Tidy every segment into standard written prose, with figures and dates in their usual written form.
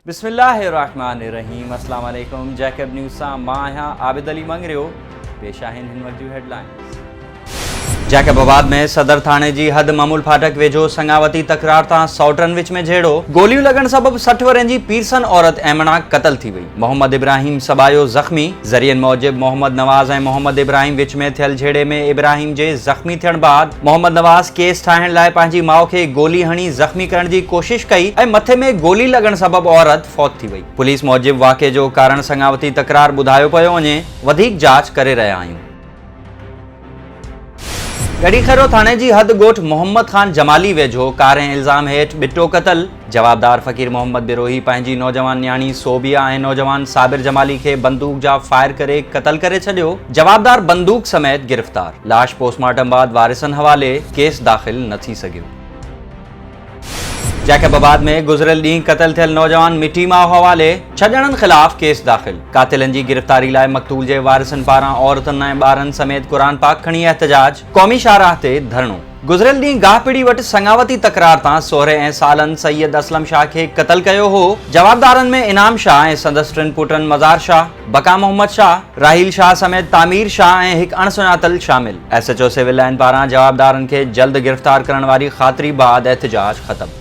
बिस्मिल्लाहिर्रहमानिर्रहीम। अस्सलाम वालेकुम। जैकब न्यूज़ सां मां आहियां आबिद अली मंगरियो। पेश आहिनि हिन वक़्त जूं हेडलाइंस। जैकबाबाद में सदर थाने जी हद मामूल फाटक वेझो संगावती तकरार तां सौटनि विच में झेड़ो। गोलियूं लॻण सबबि 60 वरनि जी पीरसन औरत ऐमना क़तल थी वई। मोहम्मद इब्राहिम सबायो ज़ख़्मी। ज़रियनि मूजिब मोहम्मद नवाज़ ऐं मोहम्मद इब्राहिम विच में थियल झेड़े में इब्राहिम जे ज़ख़्मी थियण बाद मोहम्मद नवाज़ केस ठाहिण लाइ पंहिंजी माउ खे गोली हणी ज़ख़्मी करण जी कोशिश कई ऐं मथे में गोली लॻण सबबि औरत फौत थी वई। पुलिस मूजिब वाक़े जो कारण संगावती तकरार ॿुधायो पियो वञे। वधीक जांच करे रहिया आहियूं। गढ़ीखैरो थाने जी हद ॻोठ मोहम्मद ख़ान जमाली वेझो कार ऐं इल्ज़ाम हेठि ॿिटो क़तल। जवाबदार फ़कीर मोहम्मद बिरोही पंहिंजी नौजवान न्याणी सोबिया ऐं नौजवान साबिर जमाली खे बंदूक जा फायर करे क़तल करे छॾियो। जवाबदार बंदूक समेत गिरफ़्तार। लाश पोस्टमार्टम बाद वारिसनि हवाले। केस दाख़िल न थी सघियो। जैकबाबाद में गुज़िरियल ॾींहुं क़तल थियल नौजवान मिटी माउ हवाले। 6 ॼणनि ख़िलाफ़ केस दाख़िल। कातिलनि जी गिरफ़्तारी लाइ मक़तूल जे वारिसनि पारां औरतुनि ऐं ॿारनि समेत क़ुरान पाक खणी एहतजाज। क़ौमी शाहराह ते धरणो। गुज़िरियल ॾींहुं गाहपिड़ी वटि संगावती तकरार तां सोहरे ऐं सालनि सैयद असलम शाह खे क़तल कयो हो। जवाबदारनि में इनाम शाह ऐं संदसि 3 पुटनि मज़ार शाह, बका मोहम्मद शाह, राहील शाह समेत तामीर शाह ऐं हिकु अणसुञातल शामिल। SHO सिविल लाइन पारां जवाबदारनि खे जल्द गिरफ़्तार करण वारी ख़ातिरी बाद एहतजाज ख़त्म।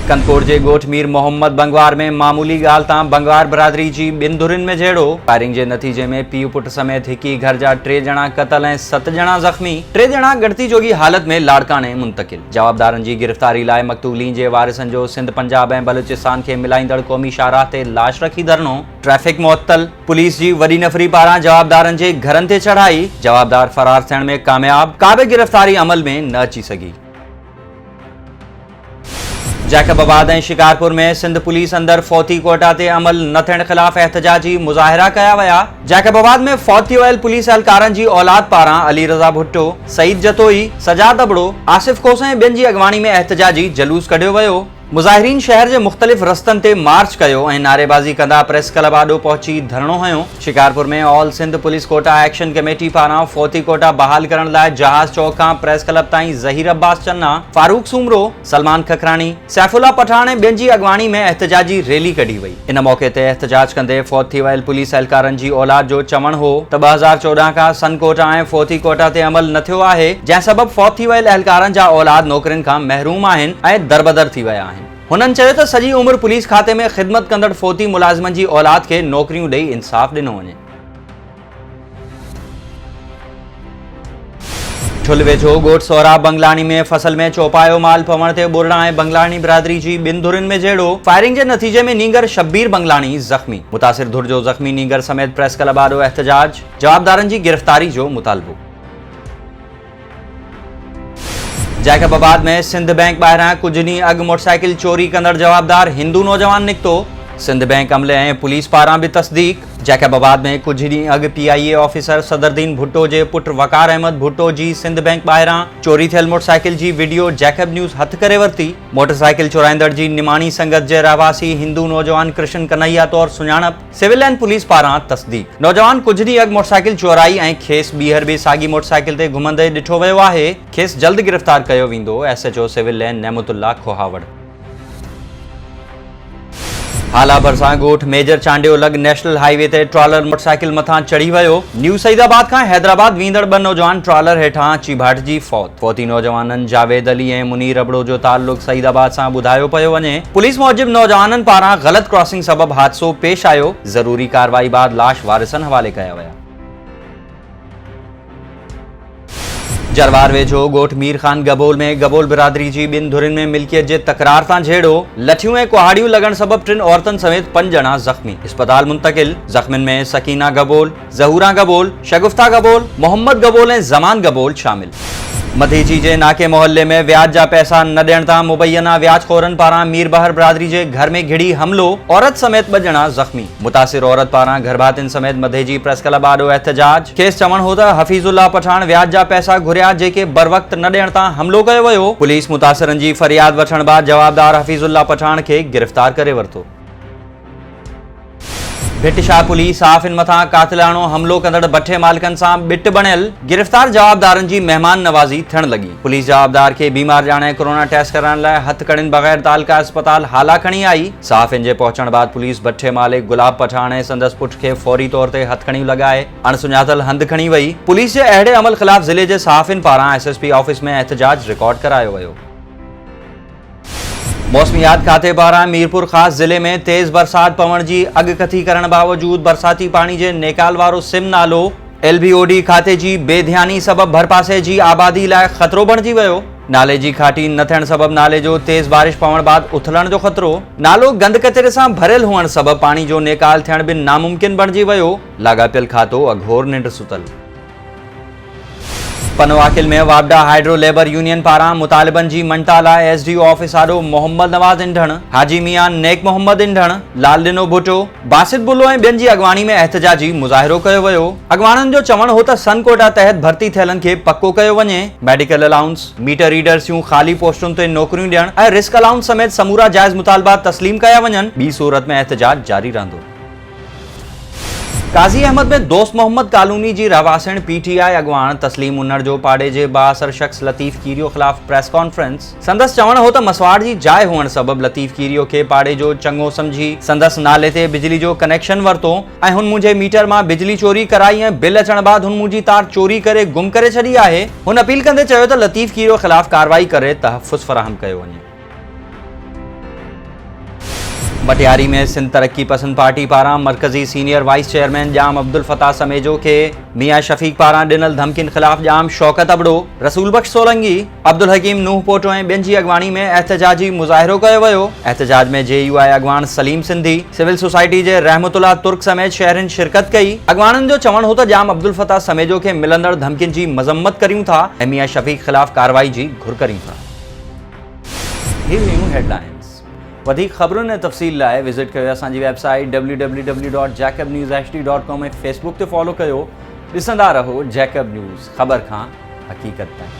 कनकोट जे ॻोठ मीर मोहम्मद बंगवार में मामूली ॻाल्हि तां बंगवार बिरादरी जी 2 धुरियुनि में झेड़ो। फायरिंग जे नतीजे में पीउ पुट समेत हिक ई घर जा 3 ॼणा क़तल ऐं 7 ॼणा ज़ख़्मी। 3 ॼणा ॻणती जोगी हालत में लाड़काने मुंतक़िल। जवाबदारनि जी गिरफ़्तारी लाइ मक़तूलीन जे वारिसनि जो सिंध पंजाब ऐं बलूचिस्तान खे मिलाईंदड़ क़ौमी शाहराह ते लाश रखी धरणो। ट्रैफ़िक मुअत्तल। पुलिस जी वॾी नफ़री पारां जवाबदारनि जे घरनि ते चढ़ाई। जवाबदार फ़रार थियण में कामयाब। का बि गिरफ़्तारी अमल में न अची सघी। जैकबाबाद ऐं शिकारपुर में सिंध पुलिस अंदर फौती कोटा ते अमल न थियण ख़िलाफ़ एहतजाजी मुज़ाहिरा कया विया। जैकबाबाद में फौत थी वियल पुलिस एहलकारनि जी औलाद पारां अली रज़ा भुट्टो, सईद जतोई, सजाद अबड़ो, आसिफ कोस ऐं ॿियनि जी अॻवानी में एहतजाजी जलूस कढियो वियो। मुज़ाहिरीन शहर जे मुख़्तलिफ़ रस्तनि ते मार्च कयो ऐं नारेबाज़ी कंदा प्रेस क्लब आॾो पहुची धरणो हयो। शिकारपुर में all Sindh police quota action committee पारां फौती कोटा बहाल करण लाइ जहाज़ चौक खां प्रेस क्लब ताईं ज़हीर अब्बास चन्ना, फारूक सूमरो, सलमान खखरानी, सैफुल्ला पठान ऐं ॿियनि जी अॻवानी में एहतजाजी रैली कढी वई। इन मौक़े ते एहतजाज कंदे फौत थी वियल पुलिस एहलकारनि जी औलाद जो चवणु हो त 2014 खां सन कोटा ऐं फौती कोटा ते अमल न थियो आहे, जंहिं सबबि फौत थी वियल एहलकारनि जा औलाद नौकरियुनि खां महरूम आहिनि ऐं दरबदर थी विया आहिनि। हुननि चयो त सॼी उमिरि पुलिस खाते में ख़िदमत कंदड़ फौती मुलाज़िमनि जी औलाद खे नौकरियूं ॾेई इंसाफ़ ॾिनो वञे। ठुल वेझो ॻोठ सोहरा बंगलानी में फसल में चौपायो माल पवण ते बुरड़ा ऐं बंगलानी बिरादरी जी 2 धुरियुनि में झेड़ो। फायरिंग जे नतीजे में नींगर शब्बीर बंगलानी ज़ख़्मी। मुतासिर धुर जो ज़ख़्मी नींगर समेत प्रेस क्लब आॾो एहतजाज। जवाबदारनि जी गिरफ़्तारी जो मुतालबो। जैकबाबाद में सिंध बैंक ॿाहिरां कुझु ॾींहुं अॻु मोटरसाइकिल चोरी कंदड़ जवाबदार हिंदू नौजवान निकितो। सिंध बैंक अमले ऐं पुलिस पारां बि तस्दीक। जैकबाबाद में कुझु ॾींहुं अॻु PIA ऑफिसर सदरदीन भुट्टो जे पुट वकार अहमद भुट्टो जी सिंध बैंक ॿाहिरां चोरी थियल मोटरसाइकिल जी वीडियो जैकब न्यूज़ हथ करे वरिती। मोटरसाइकिल चोराईंदड़ जी निमाणी संगत जे रहवासी हिंदू नौजवान कृष्ण कन्हैया तौरु सुञाणप। सिविल लाइन पुलिस पारां तस्दीक। नौजवान कुझु ॾींहुं अॻु मोटरसाइकिल चोराई ऐं खेसि ॿीहर बि साॻी मोटरसाइकिल ते घुमंदे ॾिठो वियो आहे। खेसि जल्द गिरफ़्तार कयो वेंदो। SHO civil line Nematullah Khohawar. Hala भरसां ॻोठ मेजर चांडियो लॻ नेशनल हाईवे ते ट्रॉलर मोटरसाइकिल मथां चढ़ी वियो। न्यू सईदाबाद खां हैदराबाद वेंदड़ 2 नौजवान ट्रॉलर हेठां अची भाटिजी फौत। फौती नौजवाननि जावेद अली ऐं मुनीर अबड़ो जो ताल्लुक़ सईदाबाद सां ॿुधायो पियो वञे। पुलिस मूजिब नौजवाननि पारां ग़लत क्रॉसिंग सबबि हादसो पेश आयो। ज़रूरी कार्रवाई बाद लाश वारिसनि हवाले कया विया। जरवार वेझो ॻोठ मीर ख़ान गबोल में गबोल बिरादरी जी 2 धुरियुनि में मिल्कियत जे तकरार तां झेड़ो। लठियूं ऐं कुहाड़ियूं लॻण सबबि 3 औरतुनि समेत 5 ॼणा ज़ख़्मी। इस्पताल मुंतक़िल। ज़ख़्मियुनि में सकीना गबोल, ज़हूरा गबोल, शगुफ्ता गबोल, मोहम्मद गबोल ऐं ज़मान गबोल शामिल। मधीची जे नाके मोहल्ले में व्याज जा पैसा न ॾियण तां मुबैना व्याजखोरनि पारां मीर बहर बिरादरी जे घर में घिड़ी हमलो। औरत समेत 2 ॼणा ज़ख़्मी। मुतासिर औरत पारां घरभातियुनि समेत मधेजी प्रेस क्लब आॾो एहतजाज। खेसि चवणु हो त हफ़ीज़ुल्लाह पठान व्याज जा पैसा घुरिया जेके बर वक़्त न ॾियण तां हमलो कयो वियो। पुलिस मुतासिरनि जी फ़रियाद वठण बाद जवाबदार हफ़ीज़ुल्लाह पठान खे गिरफ़्तार करे वरितो। भिट-शाह पुलिस साफ़िन मथां कातिलाणो हमलो कंदड़ भट्ठे मालिकनि सां बिट बणियल गिरफ़्तार जवाबदारनि जी महिमान नवाज़ी थियण लॻी। पुलिस जवाबदार खे बीमार ॼाणे कोरोना टेस्ट कराइण लाइ हथकड़ियुनि बग़ैर तालका अस्पताल हाला खणी आई। साफ़िन जे पहुचण बाद पुलिस भट्ठे मालिक गुलाब पठाण ऐं संदसि पुट खे फौरी तौर ते हथकड़ियूं लॻाए अणसुञातल हंधि खणी वई। पुलिस जे अहिड़े अमल ख़िलाफ़ ज़िले जे साफ़िन पारां एसएसपी ऑफिस में एहतजाज रिकॉर्ड करायो वियो। मौसमियात खाते पारां मीरपुर ख़ास ज़िले में तेज़ बरसात पवण जी अॻकथी करण बावजूद बरसाती पाणी जे नेकाल वारो सिम नालो LBOD खाते जी बेध्यानी सबबि भरपासे जी आबादी लाइ ख़तरो बणिजी वियो। नाले जी खाटी न थियण सबबि नाले जो तेज़ बारिश पवण बाद उथलण जो ख़तरो। नालो गंद कचरे सां भरियल हुअण सबबि पाणी जो नेकाल थियण बि नामुमकिन बणिजी वियो। लाॻापियल खातो अघोर निंड सुतल। पनवाकिल में वापडा हाइड्रो लेबर यूनियन पारां मुतालिबनि जी मञता लाइ SDO ऑफिस आॾो मोहम्मद नवाज़ इंढण, हाजी मियां नेक मोहम्मद इंढण, लालडिनो भुट्टो, बासित बुल्लो ऐं ॿियनि जी अॻवानी में एहतजाजी मुज़ाहिरो कयो वियो। अॻवाननि जो चवणु हो त सन कोटा तहत भर्ती थियलनि खे पको कयो वञे। मेडिकल अलाउंस, मीटर रीडर्स जूं ख़ाली पोस्टुनि ते नौकरियूं ॾियण ऐं रिस्क अलाउंस समेत समूरा जाइज़ मुतालबा तस्लीम कया वञनि। ॿी सूरत में एहतजाज जारी रहंदो। काज़ी अहमद में दोस्त मोहम्मद कॉलोनी जी रहवासिण PTI अॻवान तस्लीम उन्नड़ जो पाड़े जे बाअसर शख्स लतीफ़ कीरियो ख़िलाफ़ प्रेस कॉन्फ्रेंस। संदसि चवणु हो त मसवाड़ जी जाइ हुअण सबबि लतीफ़ कीरियो खे पाड़े जो चङो समझी संदसि नाले ते बिजली जो कनेक्शन वरितो ऐं हुन मुंहिंजे मीटर मां बिजली चोरी कराई ऐं बिल अचण बाद हुन मुंहिंजी तार चोरी करे गुम करे छॾी आहे। हुन अपील कंदे चयो त लतीफ़ कीरियो ख़िलाफ़ कार्रवाई करे तहफ़्फ़ुज़ फ़राहम कयो वञे। मटियारी में सिंध तरक्की पसंद पार्टी पारां मरकज़ी सीनियर वाइस चेयरमैन जाम अब्दुल फताह समेजो खे मियां शफ़ीक पारां ॾिनल धमकियुनि ख़िलाफ़ जाम शौकत अबड़ो, रसूल बख्श सोलंगी, अब्दुल हकीम नूह पोटो ऐं ॿियनि जी अॻवानी में एहतजाजी मुज़ाहिरो कयो वियो। एहतजाज में JUI अॻवान सलीम सिंधी, सिविल सोसाइटी जे रहमतुल्लाह तुर्क समेत शहरिन शिरकत कई। अॻवाननि जो चवणु हो त जाम अब्दुल फताह समेजो खे मिलंदड़ धमकियुनि जी मज़म्मत करियूं था ऐं मियां शफ़ीक ख़िलाफ़ कार्रवाई जी घुर करियूं था। हेडलाइंस वधिक ख़बरुनि ऐं तफ़सील लाइ विज़िट कयो असांजी वेबसाइट www.jacobnewshd.com ऐं फेसबुक ते फॉलो कयो। ॾिसंदा रहो जैकब न्यूज़, ख़बर खां हक़ीक़त ताईं।